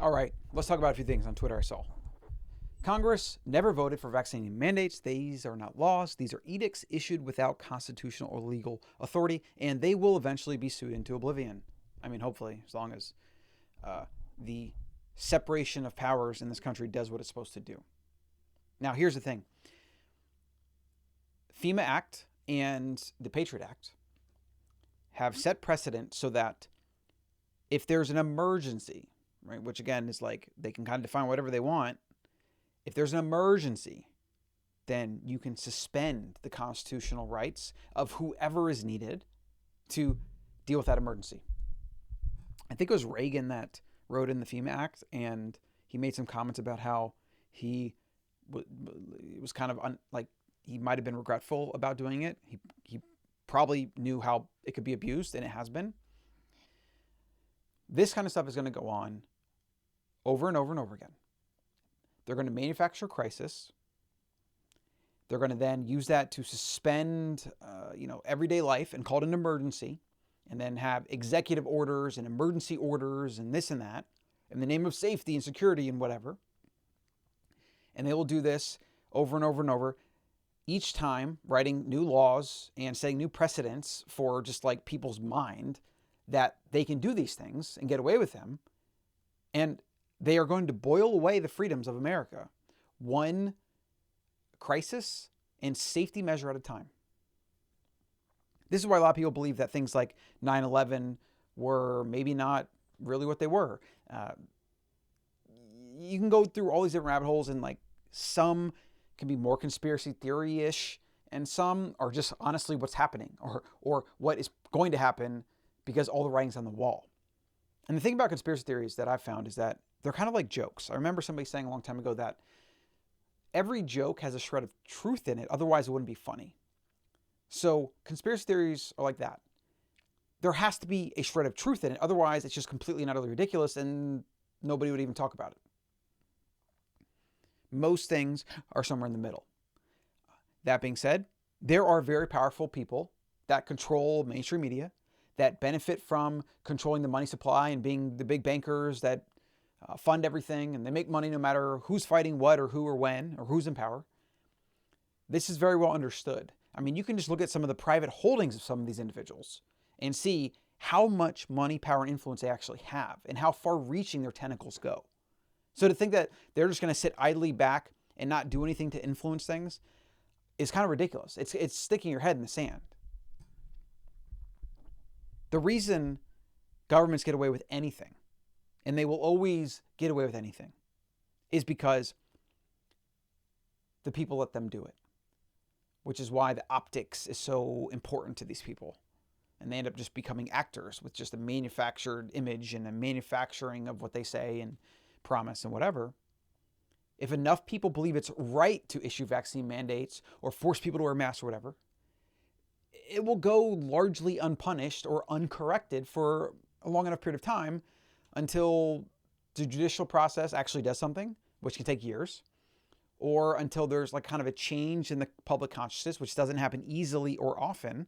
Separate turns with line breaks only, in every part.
All right, let's talk about a few things on Twitter I saw. Congress never voted for vaccine mandates. These are not laws. These are edicts issued without constitutional or legal authority, and they will eventually be sued into oblivion. I mean, hopefully, as long as the separation of powers in this country does what it's supposed to do. Now, here's the thing. FEMA Act and the Patriot Act have set precedent so that if there's an emergency, right, which again is like they can kind of define whatever they want, if there's an emergency, then you can suspend the constitutional rights of whoever is needed to deal with that emergency. I think it was Reagan that wrote in the FEMA Act, and he made some comments about how he was kind of like he might have been regretful about doing it. He probably knew how it could be abused, and it has been. This kind of stuff is going to go on over and over and over again. They're going to manufacture crisis. They're going to then use that to suspend, everyday life and call it an emergency, and then have executive orders and emergency orders and this and that in the name of safety and security and whatever. And they will do this over and over and over, each time writing new laws and setting new precedents for just like people's mind that they can do these things and get away with them. And they are going to boil away the freedoms of America, one crisis and safety measure at a time. This is why a lot of people believe that things like 9/11 were maybe not really what they were. You can go through all these different rabbit holes, and like some can be more conspiracy theory-ish, and some are just honestly what's happening or what is going to happen because all the writing's on the wall. And the thing about conspiracy theories that I've found is that they're kind of like jokes. I remember somebody saying a long time ago that every joke has a shred of truth in it, otherwise it wouldn't be funny. So conspiracy theories are like that. There has to be a shred of truth in it, otherwise it's just completely and utterly ridiculous and nobody would even talk about it. Most things are somewhere in the middle. That being said, there are very powerful people that control mainstream media, that benefit from controlling the money supply and being the big bankers that fund everything, and they make money no matter who's fighting what or who or when or who's in power. This is very well understood. I mean, you can just look at some of the private holdings of some of these individuals and see how much money, power, and influence they actually have and how far-reaching their tentacles go. So to think that they're just going to sit idly back and not do anything to influence things is kind of ridiculous. It's sticking your head in the sand. The reason governments get away with anything, and they will always get away with anything, is because the people let them do it, which is why the optics is so important to these people. And they end up just becoming actors with just a manufactured image and a manufacturing of what they say and promise and whatever. If enough people believe it's right to issue vaccine mandates or force people to wear masks or whatever, it will go largely unpunished or uncorrected for a long enough period of time until the judicial process actually does something, which can take years, or until there's like kind of a change in the public consciousness, which doesn't happen easily or often.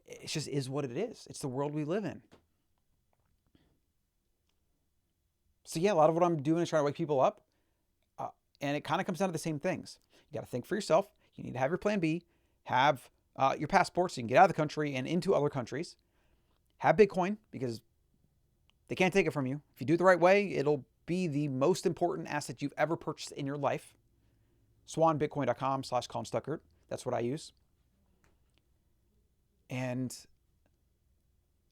It just is what it is. It's the world we live in. So yeah, a lot of what I'm doing is trying to wake people up, and it kind of comes down to the same things. You got to think for yourself. You need to have your plan B, have your passport so you can get out of the country and into other countries. Have Bitcoin because they can't take it from you. If you do it the right way, it'll be the most important asset you've ever purchased in your life. swanbitcoin.com/Colin Stuckert. That's what I use. And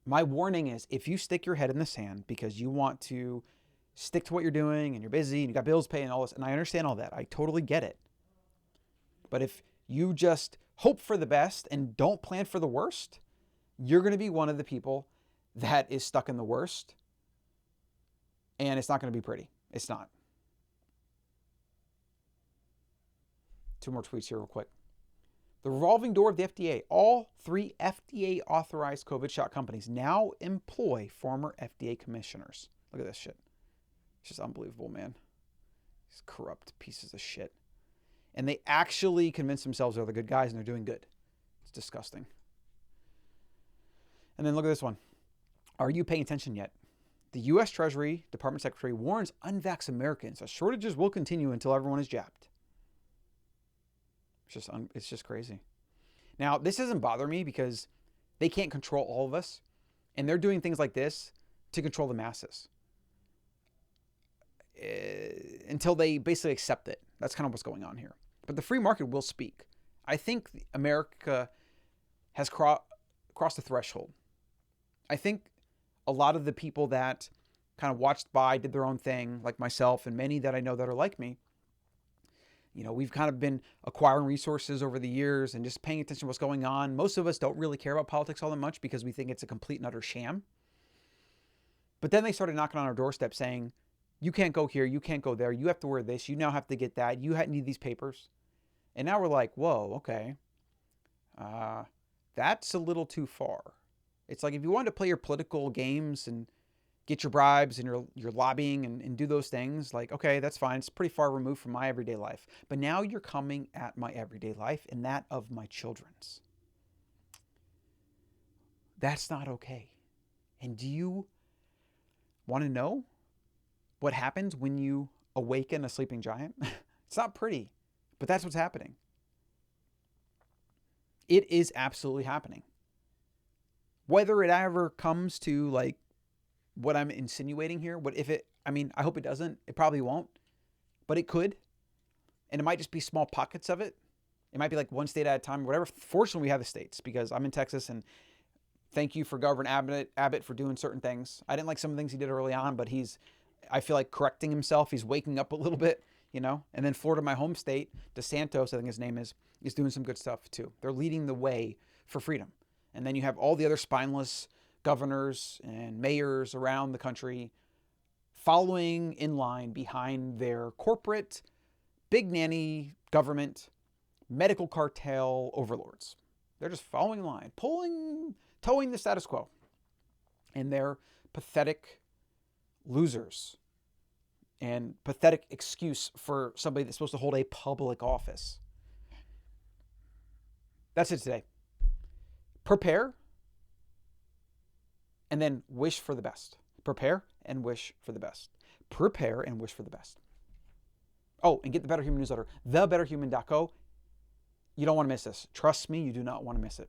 my warning is, if you stick your head in the sand because you want to stick to what you're doing and you're busy and you got bills to pay and all this, and I understand all that. I totally get it. But if you just hope for the best and don't plan for the worst, you're going to be one of the people that is stuck in the worst. And it's not going to be pretty. It's not. Two more tweets here real quick. The revolving door of the FDA. All 3 FDA-authorized COVID shot companies now employ former FDA commissioners. Look at this shit. It's just unbelievable, man. These corrupt pieces of shit. And they actually convince themselves they're the good guys and they're doing good. It's disgusting. And then look at this one. Are you paying attention yet? The U.S. Treasury Department Secretary warns unvaxxed Americans that shortages will continue until everyone is jabbed. It's just crazy. Now, this doesn't bother me because they can't control all of us, and they're doing things like this to control the masses until they basically accept it. That's kind of what's going on here. But the free market will speak. I think America has crossed the threshold. I think a lot of the people that kind of watched by, did their own thing, like myself and many that I know that are like me, we've kind of been acquiring resources over the years and just paying attention to what's going on. Most of us don't really care about politics all that much because we think it's a complete and utter sham. But then they started knocking on our doorstep saying, you can't go here, you can't go there, you have to wear this, you now have to get that, you need these papers. And now we're like, whoa, okay. That's a little too far. It's like if you wanted to play your political games and get your bribes and your lobbying and do those things, like, okay, that's fine. It's pretty far removed from my everyday life. But now you're coming at my everyday life and that of my children's. That's not okay. And do you want to know what happens when you awaken a sleeping giant? It's not pretty, but that's what's happening. It is absolutely happening. Whether it ever comes to like what I'm insinuating here, I hope it doesn't. It probably won't, but it could. And it might just be small pockets of it. It might be like one state at a time or whatever. Fortunately, we have the states because I'm in Texas, and thank you for Governor Abbott for doing certain things. I didn't like some of the things he did early on, but I feel like correcting himself. He's waking up a little bit, And then Florida, my home state, DeSantis, I think his name is doing some good stuff too. They're leading the way for freedom. And then you have all the other spineless governors and mayors around the country following in line behind their corporate, big nanny government, medical cartel overlords. They're just following in line, towing the status quo. And they're pathetic losers and pathetic excuse for somebody that's supposed to hold a public office. That's it today. Prepare and then wish for the best. Prepare and wish for the best. Prepare and wish for the best. Oh, and get the Better Human newsletter, thebetterhuman.co. You don't want to miss this. Trust me, you do not want to miss it.